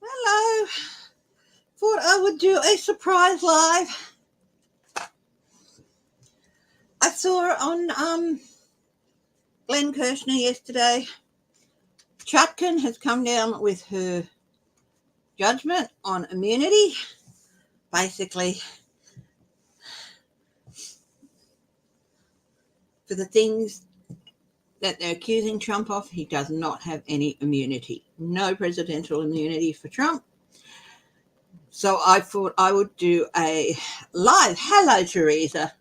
Hello. Thought I would do a surprise live. I saw on Glenn Kirshner yesterday. Chutkin has come down with her judgment on immunity. Basically, for the things that they're accusing Trump of, he does not have any immunity. No presidential immunity for Trump. So I thought I would do a live. Hello, Teresa.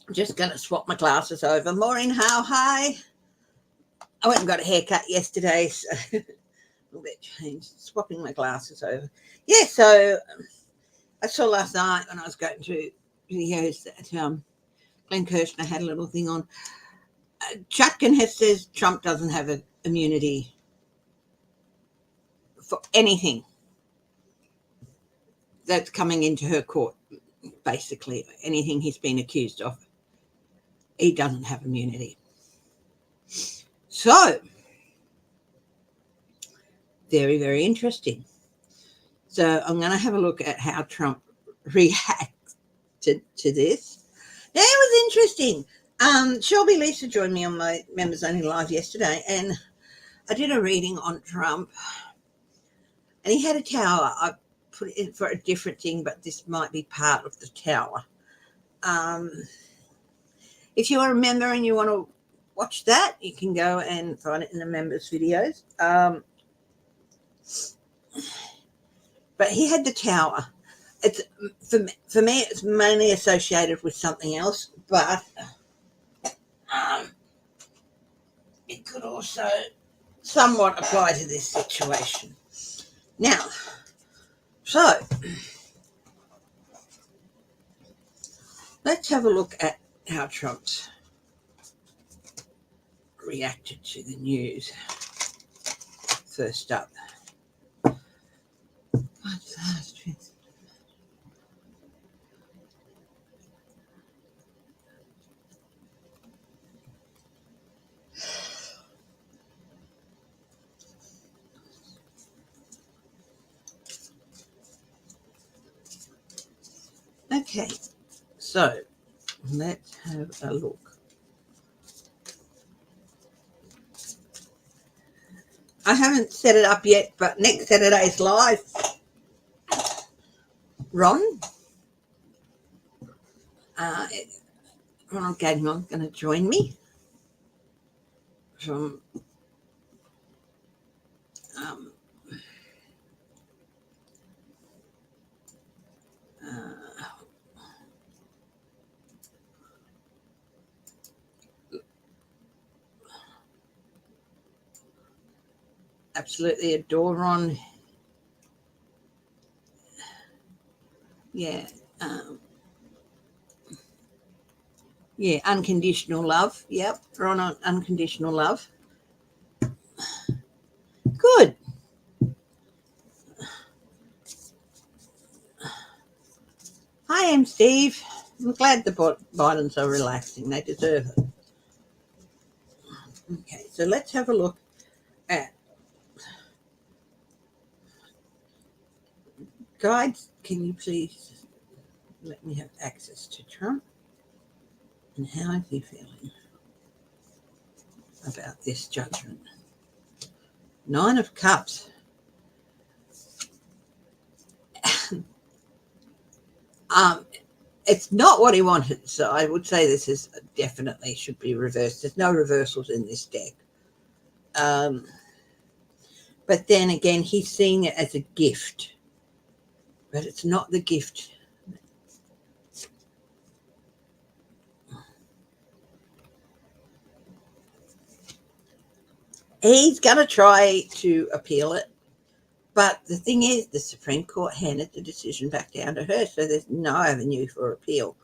I'm just going to swap my glasses over. Maureen, how hi. I went and got a haircut yesterday, so a little bit changed. Swapping my glasses over. Yeah, so I saw last night when I was going through videos that Glenn Kirshner had a little thing on. Chutkin has says Trump doesn't have an immunity for anything that's coming into her court, basically. Anything he's been accused of, he doesn't have immunity. So, very, very interesting. So I'm going to have a look at how Trump reacted to this. Now, it was interesting. Shelby Lisa joined me on my Members Only Live yesterday, and I did a reading on Trump, and he had a tower. I put it in for a different thing, but this might be part of the tower. If you are a member and you want to watch that, you can go and find it in the members' videos. But he had the tower. It's for me, it's mainly associated with something else, but it could also somewhat apply to this situation. Now, so let's have a look at how Trump's reacted to the news. First up. Okay, so let's have a look. I haven't set it up yet, but next Saturday's live, Ronald Gagnon going to join me from absolutely adore Ron. Yeah. Yeah, unconditional love. Yep, Ron on unconditional love. Good. Hi, I'm Steve. I'm glad the Bidens are relaxing. They deserve it. Okay, so let's have a look at guides. Can you please let me have access to Trump? And how is he feeling about this judgment? 9 of Cups. It's not what he wanted, so I would say this is definitely should be reversed. There's no reversals in this deck. But then again, he's seeing it as a gift, but it's not the gift. He's going to try to appeal it, but the thing is, the Supreme Court handed the decision back down to her, so there's no avenue for appeal.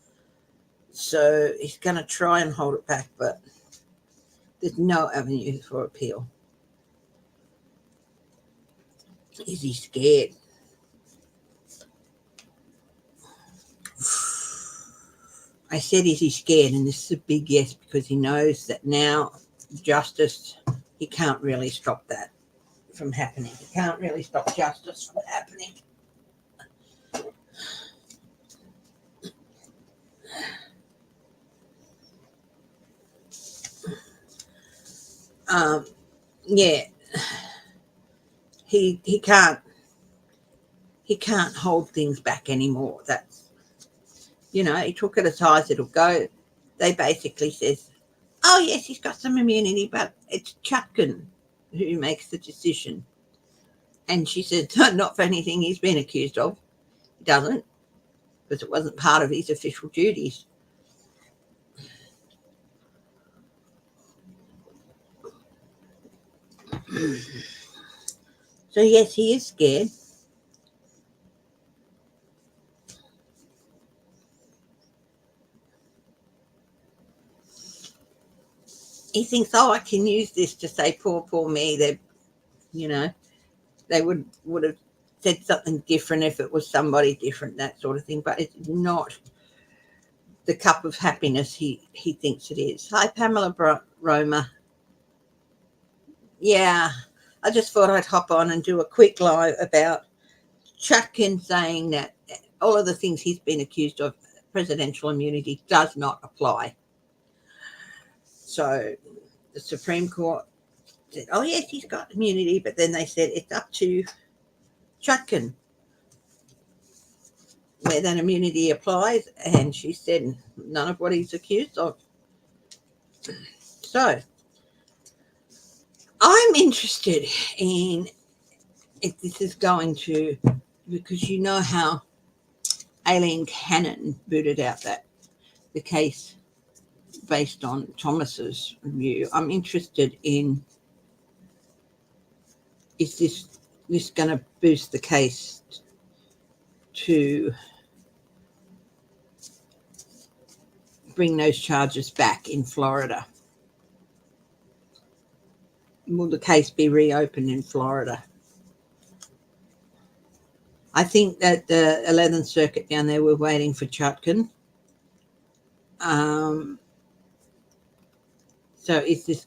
So he's going to try and hold it back, but there's no avenue for appeal. Is he scared? I said, is he scared? And this is a big yes, because he knows that now justice, he can't really stop that from happening. He can't really stop justice from happening. Yeah, he can't hold things back anymore. That's, he took it as high as it'll go. They basically says, oh yes, he's got some immunity, but it's Chutkan who makes the decision. And she said, not for anything he's been accused of. He doesn't, because it wasn't part of his official duties. So yes, he is scared. He thinks, oh, I can use this to say, poor me. They would have said something different if it was somebody different, that sort of thing. But it's not the cup of happiness he thinks it is. Hi, Pamela Roma. Yeah, I just thought I'd hop on and do a quick live about Chutkan saying that all of the things he's been accused of, presidential immunity does not apply. So the Supreme Court said, oh, yes, he's got immunity, but then they said it's up to Chutkan where that immunity applies, and she said none of what he's accused of. So I'm interested in if this is going to, because you know how Aileen Cannon booted out the case based on Thomas's view. I'm interested in, is this going to boost the case to bring those charges back in Florida? Will the case be reopened in Florida? I think that the 11th Circuit down there were waiting for Chutkan. So is this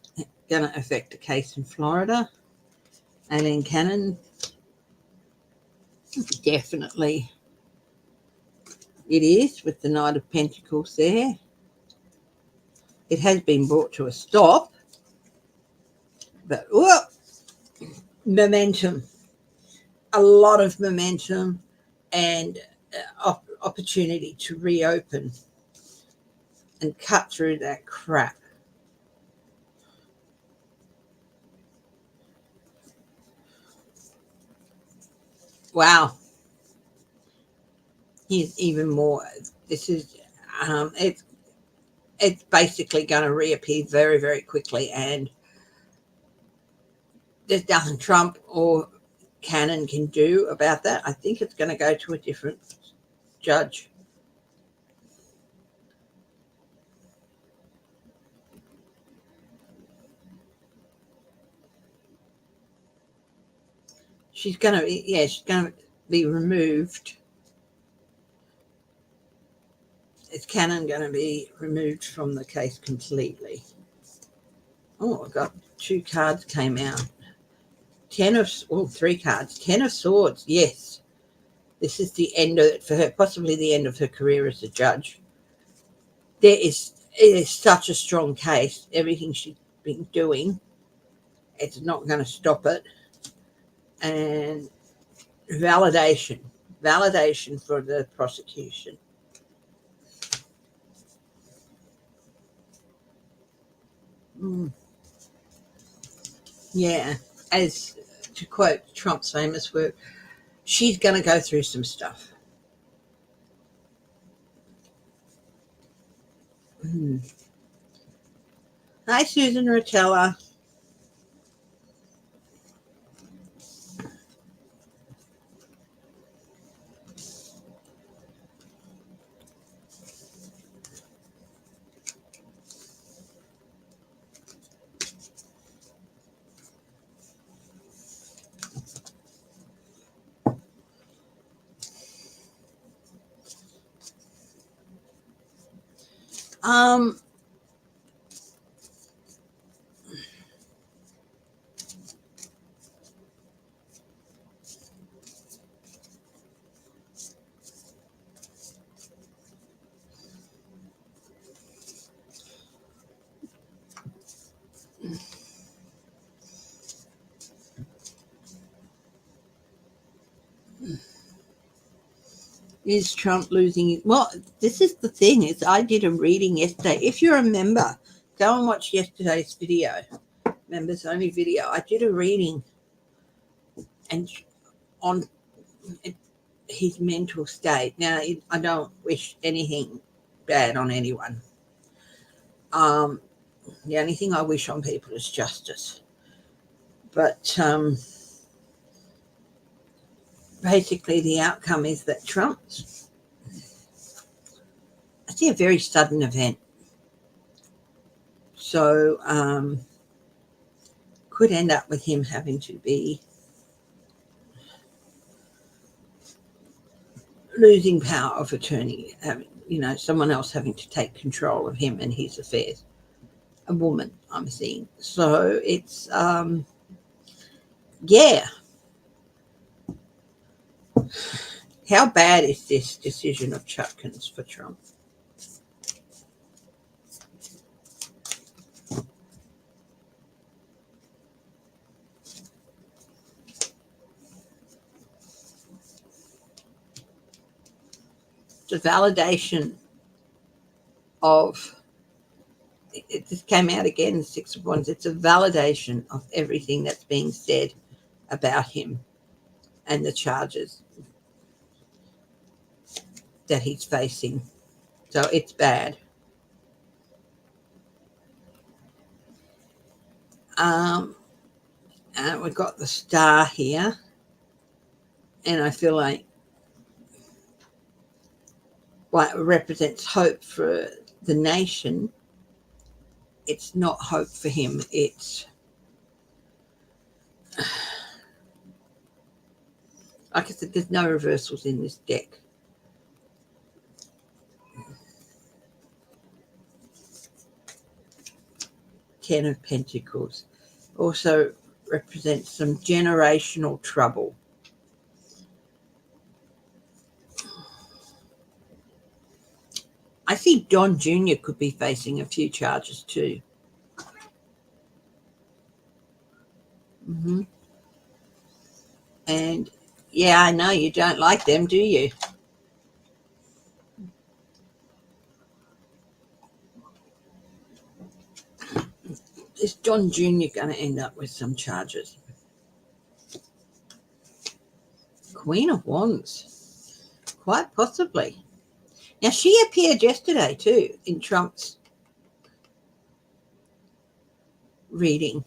going to affect the case in Florida? Aileen Cannon, definitely it is, with the Knight of Pentacles there. It has been brought to a stop, but momentum, a lot of momentum, and opportunity to reopen and cut through that crap. Wow. Here's even more. This is it's basically going to reappear very, very quickly, and there's nothing Trump or Cannon can do about that. I think it's going to go to a different judge. She's going to be removed. Is Cannon going to be removed from the case completely? Oh, I got 2 cards came out. 3 cards. 10 of Swords. Yes, this is the end of it for her, possibly the end of her career as a judge. It is such a strong case. Everything she's been doing, it's not going to stop it. And validation for the prosecution. Yeah, as to quote Trump's famous word, she's going to go through some stuff. Hi, Susan Rotella. Um, is Trump losing? Well, this is the thing. Is I did a reading yesterday. If you remember, go and watch yesterday's video, members only video. I did a reading and on his mental state. Now, I don't wish anything bad on anyone. The only thing I wish on people is justice. But basically, the outcome is that Trump's, I see, a very sudden event. So could end up with him having to be losing power of attorney, having, someone else having to take control of him and his affairs. A woman, I'm seeing. So it's, yeah. How bad is this decision of Chutkan's for Trump? It's a validation of, it just came out again, Six of Wands. It's a validation of everything that's being said about him and the charges that he's facing. So it's bad. And we've got the star here. And I feel like it represents hope for the nation. It's not hope for him. It's, like I said, there's no reversals in this deck. Ten of Pentacles also represents some generational trouble. I see Don Jr. could be facing a few charges too. And yeah, I know you don't like them, do you? Is Don Jr. going to end up with some charges? Queen of Wands. Quite possibly. Now, she appeared yesterday too in Trump's reading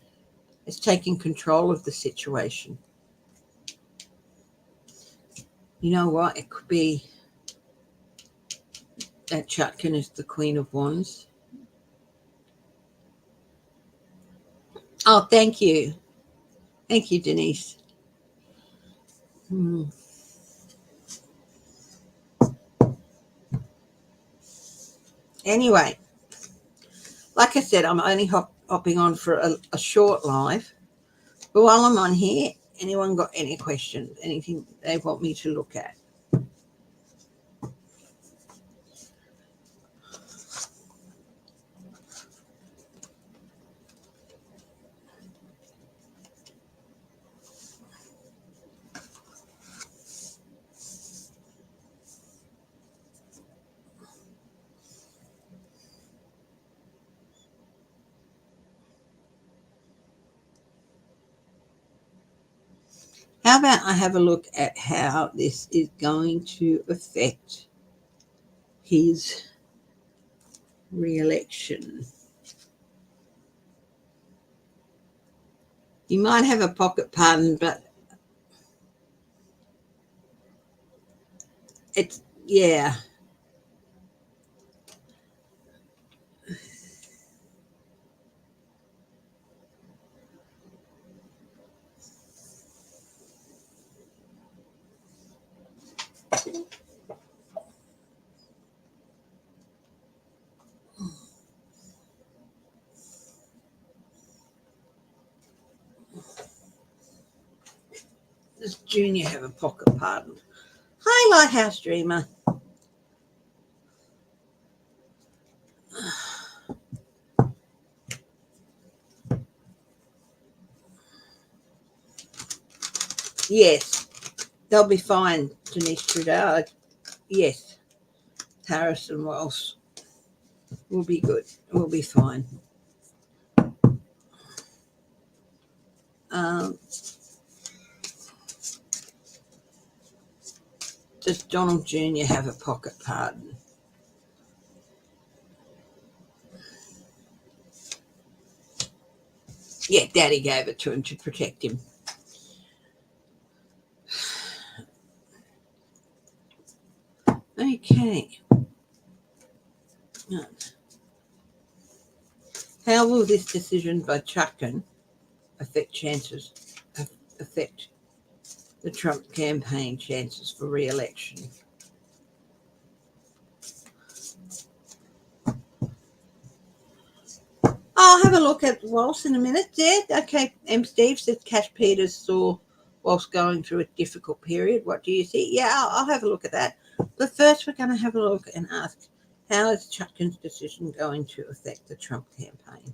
as taking control of the situation. You know what? It could be that Chutkan is the Queen of Wands. Oh, thank you. Thank you, Denise. Anyway, like I said, I'm only hopping on for a short live. But while I'm on here, anyone got any questions, anything they want me to look at? How about I have a look at how this is going to affect his re-election? You might have a pocket pardon, but it's, yeah. Junior have a pocket pardon? Hi, Lighthouse Dreamer. Yes, they'll be fine, Denise Trudeau. Yes, Harris and Walsh will be good. We'll be fine. Does Donald Jr. have a pocket pardon? Yeah, Daddy gave it to him to protect him. Okay. How will this decision by Chutkan affect the Trump campaign chances for re-election? I'll have a look at Walsh in a minute. Yeah, okay. Steve says Cash Peters saw Walsh going through a difficult period. What do you see? Yeah, I'll have a look at that. But first, we're going to have a look and ask, how is Chutkan's decision going to affect the Trump campaign?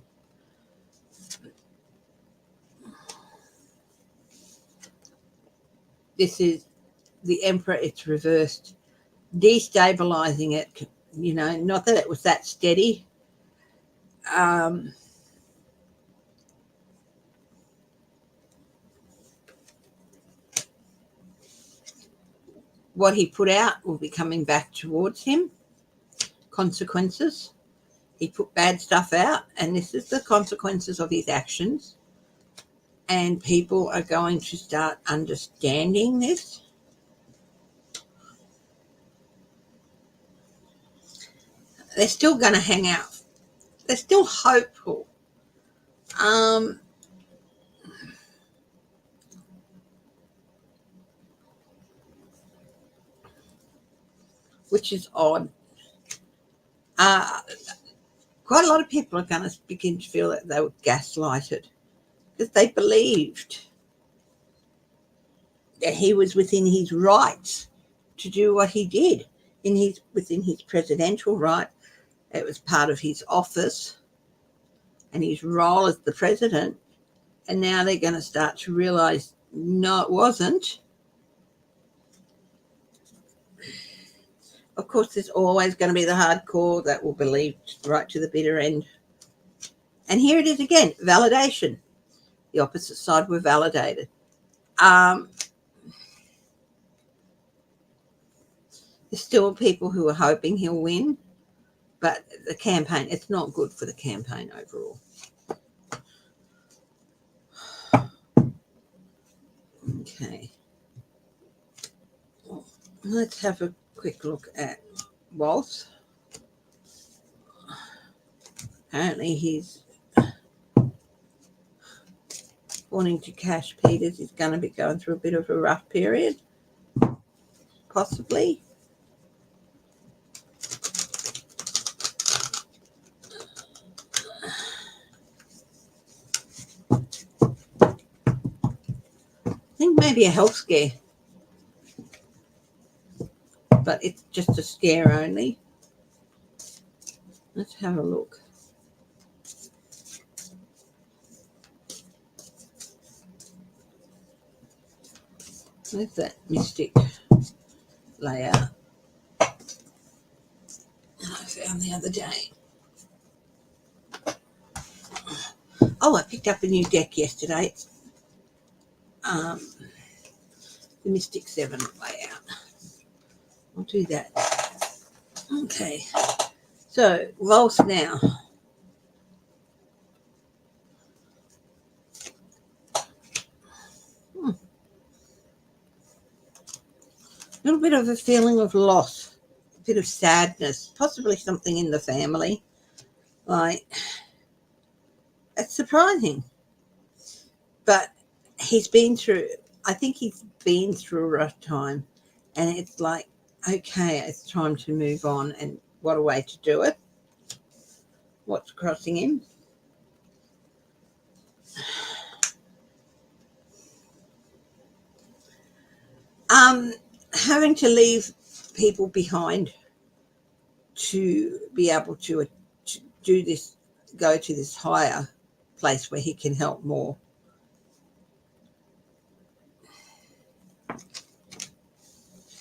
This is the Emperor. It's reversed, destabilizing it. You know, not that it was that steady. What he put out will be coming back towards him. Consequences. He put bad stuff out, and this is the consequences of his actions. And people are going to start understanding this. They're still going to hang out. They're still hopeful. Which is odd. Quite a lot of people are going to begin to feel that they were gaslighted because they believed that he was within his rights to do what he did. Within his presidential right. It was part of his office and his role as the president. And now they're going to start to realize, no, it wasn't. Of course, there's always going to be the hardcore that will believe right to the bitter end. And here it is again, validation. The opposite side were validated. There's still people who are hoping he'll win, but the campaign, it's not good for the campaign overall. Okay. Let's have a quick look at Walsh. Apparently he's wanting to cash Peters. He's going to be going through a bit of a rough period, possibly. I think maybe a health scare, but it's just a scare only. Let's have a look. Where's that mystic layout that I found the other day? Oh, I picked up a new deck yesterday. The Mystic 7 layout. I'll do that. Okay. So, Walsh now. A little bit of a feeling of loss, a bit of sadness, possibly something in the family. Like, it's surprising. But I think he's been through a rough time. And it's like, okay, it's time to move on. And what a way to do it. What's crossing him? Having to leave people behind to be able to do this, go to this higher place where he can help more.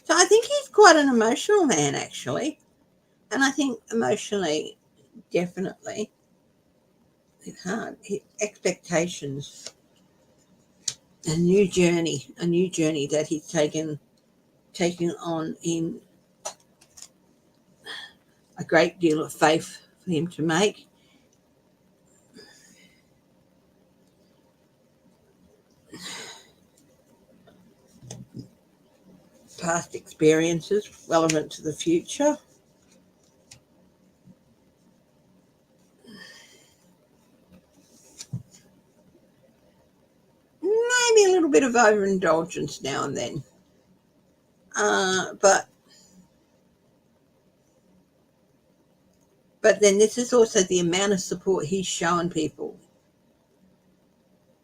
So I think he's quite an emotional man, actually. And I think emotionally, definitely, it's hard. Expectations, a new journey that he's taken on in a great deal of faith for him to make. Past experiences relevant to the future. Maybe a little bit of overindulgence now and then. But then this is also the amount of support he's shown people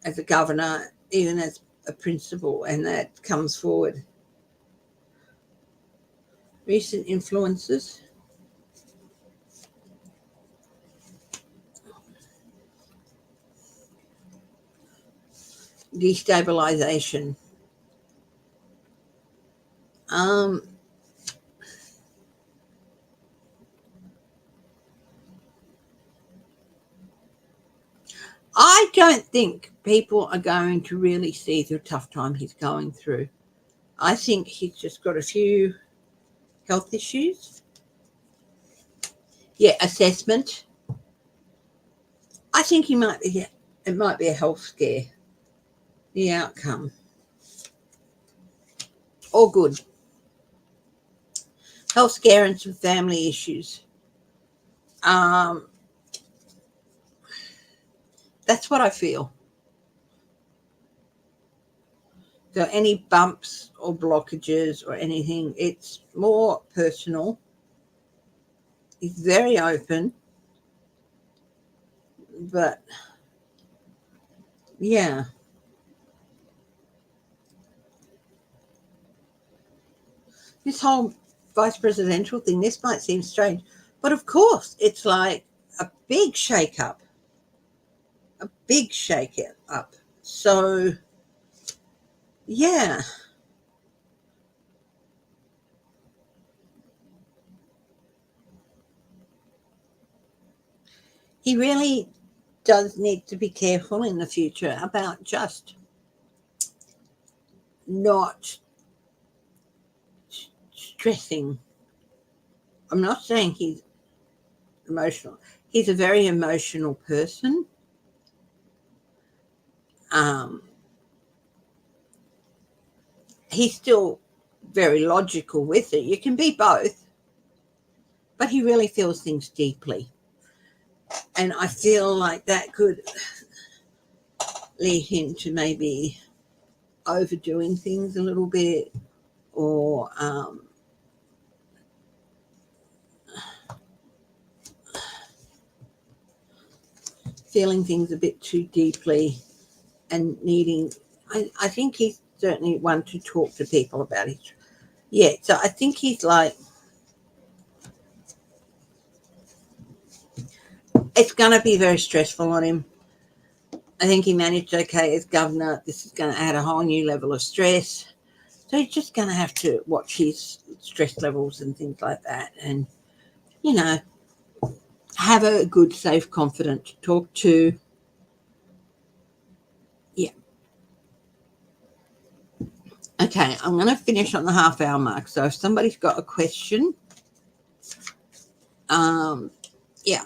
as a governor, even as a principal, and that comes forward. Recent influences. Destabilization. I don't think people are going to really see the tough time he's going through. I think he's just got a few health issues. Yeah, assessment. I think it might be a health scare. The outcome. All good. Health scare and some family issues. That's what I feel. So any bumps or blockages or anything, it's more personal. He's very open. But, yeah. This whole vice presidential thing, this might seem strange. But, of course, it's like a big shake-up. A big shake-up. So, yeah. He really does need to be careful in the future about just not stressing. I'm not saying he's emotional. He's a very emotional person. He's still very logical with it. You can be both, but he really feels things deeply. And I feel like that could lead him to maybe overdoing things a little bit, or feeling things a bit too deeply and needing, I think he's certainly one to talk to people about it. Yeah, so I think he's like, it's going to be very stressful on him. I think he managed okay as governor. This is going to add a whole new level of stress. So he's just going to have to watch his stress levels and things like that. And, you know, have a good, safe, confident to talk to. Yeah. Okay, I'm going to finish on the half-hour mark. So if somebody's got a question, yeah.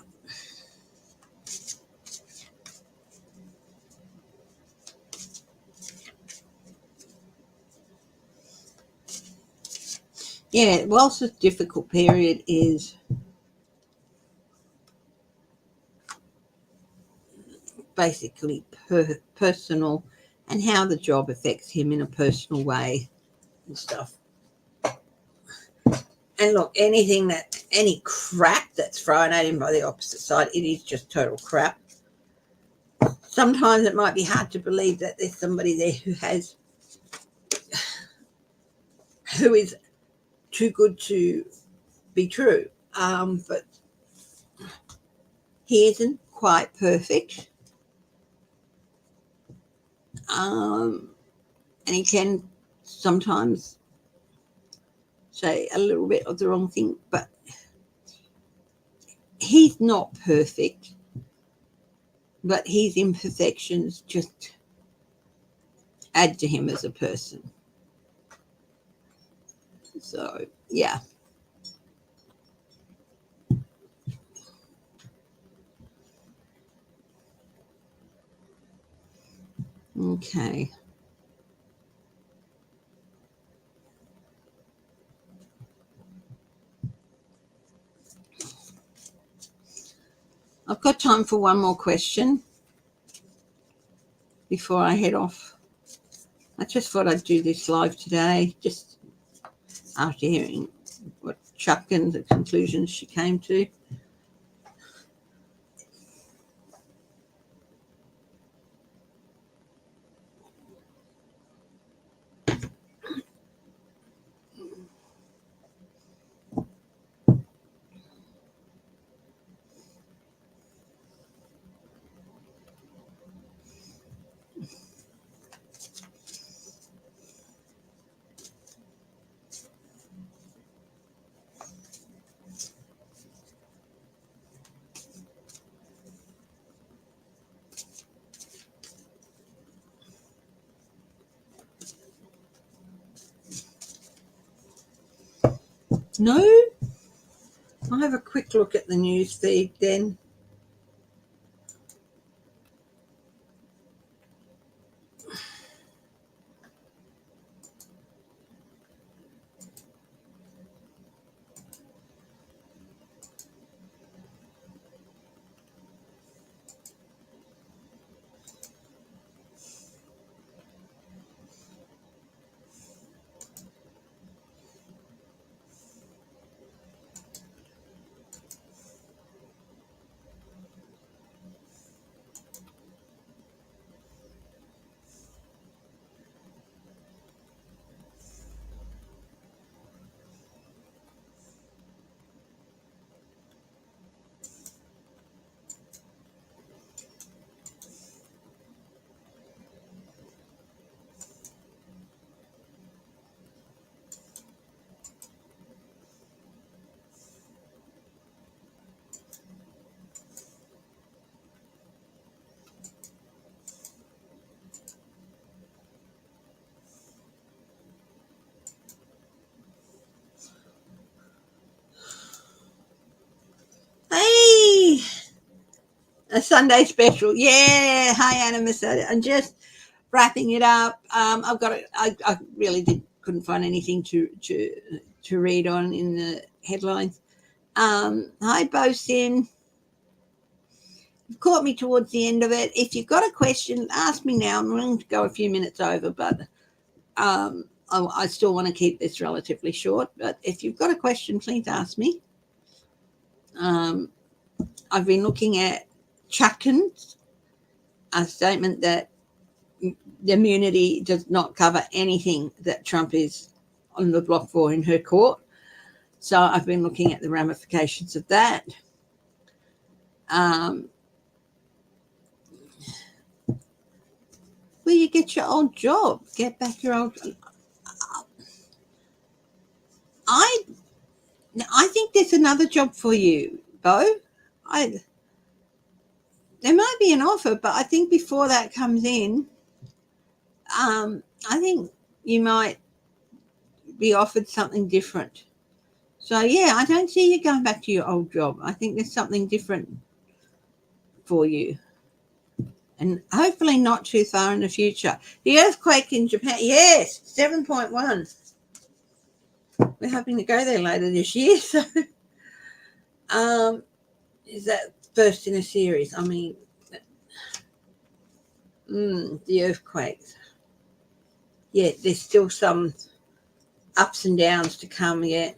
Yeah, whilst this difficult period is basically personal, and how the job affects him in a personal way and stuff. And look, any crap that's thrown at him by the opposite side, it is just total crap. Sometimes it might be hard to believe that there's somebody there who has who is too good to be true. But he isn't quite perfect. And he can sometimes say a little bit of the wrong thing, but he's not perfect. But his imperfections just add to him as a person. So, yeah. Okay. I've got time for one more question before I head off. I just thought I'd do this live today, just after hearing what Chuck and the conclusions she came to. No? I'll have a quick look at the news feed then. Hey! A Sunday special. Yeah. Hi, Animus. I'm just wrapping it up. I've got it. I really couldn't find anything to read on in the headlines. Hi, Bosin. You caught me towards the end of it. If you've got a question, ask me now. I'm willing to go a few minutes over, but I still want to keep this relatively short. But if you've got a question, please ask me. I've been looking at Chutkan's a statement that the immunity does not cover anything that Trump is on the block for in her court. So I've been looking at the ramifications of that. Will you get your old job? Get back your old. I think there's another job for you, Bo. There might be an offer, but I think before that comes in, I think you might be offered something different. So, yeah, I don't see you going back to your old job. I think there's something different for you. And hopefully not too far in the future. The earthquake in Japan, yes, 7.1. We're hoping to go there later this year. So, is that first in a series? I mean, the earthquakes. Yeah, there's still some ups and downs to come yet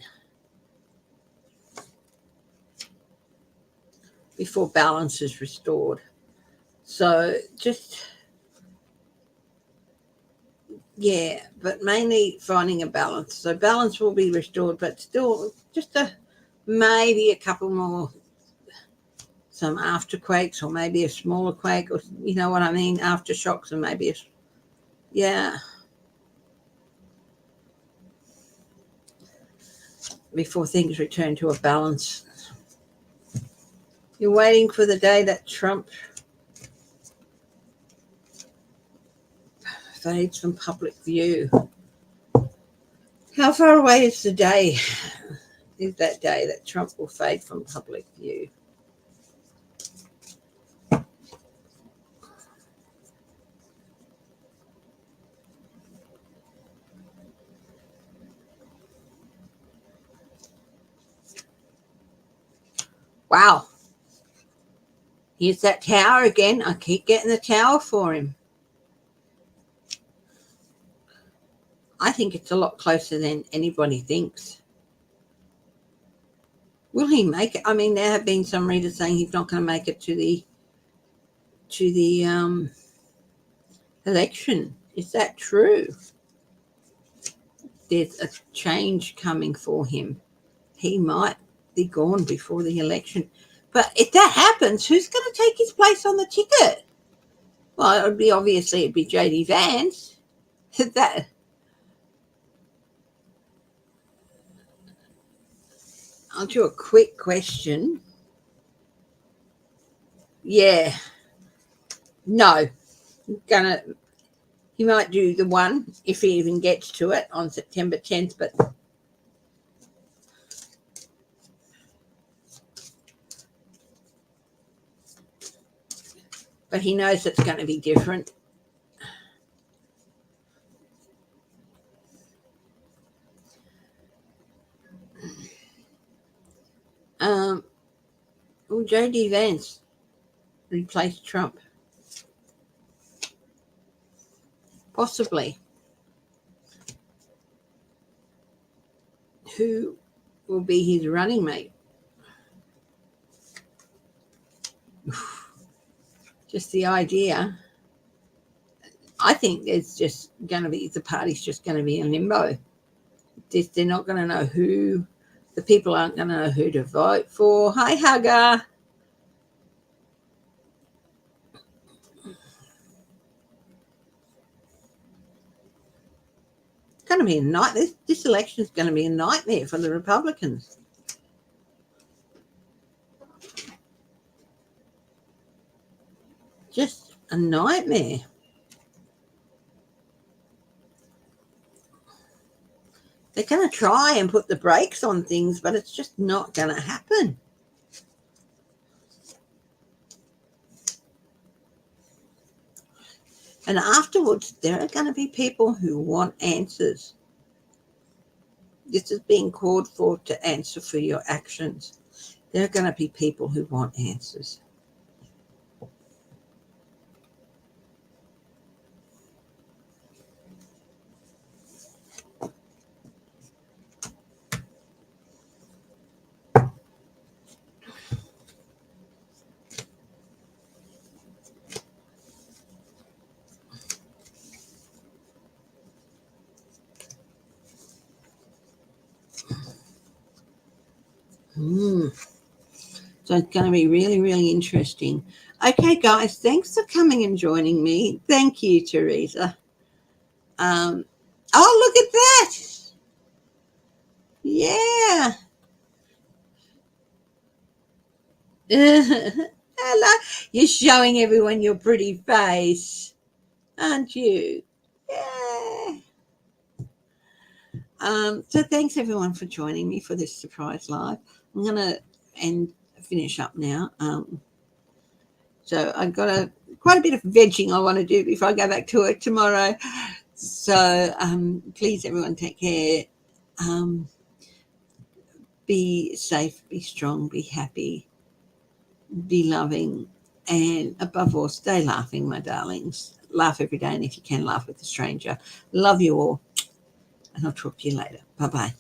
before balance is restored. So just Yeah, but mainly finding a balance. So balance will be restored, but still just maybe a couple more, some afterquakes, or maybe a smaller quake, or you know what I mean, aftershocks, and maybe yeah, before things return to a balance. You're waiting for the day that Trump fades from public view. How far away is the day? Is that day that Trump will fade from public view? Wow. Here's that tower again. I keep getting the tower for him. I think it's a lot closer than anybody thinks. Will he make it? I mean, there have been some readers saying he's not going to make it to the election. Is that true? There's a change coming for him. He might be gone before the election. But if that happens, who's going to take his place on the ticket? Well, it'd be J.D. Vance. That I'll do a quick question. Yeah. No. He might do the one if he even gets to it on September 10th, but he knows it's going to be different. Will J.D. Vance replace Trump? Possibly. Who will be his running mate? Just the idea. I think it's just going to be, the party's just going to be in limbo. They're not going to know who, the people aren't going to know who to vote for. Hi, Hugger. It's going to be a nightmare. This election is going to be a nightmare for the Republicans. Just a nightmare. They're going to try and put the brakes on things, but it's just not going to happen. And afterwards, there are going to be people who want answers. This is being called for to answer for your actions. There are going to be people who want answers. So it's going to be really, really interesting. Okay, guys, thanks for coming and joining me. Thank you, Teresa. Oh, look at that. Yeah. Hello. You're showing everyone your pretty face, aren't you? Yeah. So thanks everyone for joining me for this surprise live. I'm going to finish up now. So I've got quite a bit of vegging I want to do before I go back to work tomorrow. So please, everyone, take care. Be safe, be strong, be happy, be loving, and above all, stay laughing, my darlings. Laugh every day, and if you can, laugh with a stranger. Love you all, and I'll talk to you later. Bye-bye.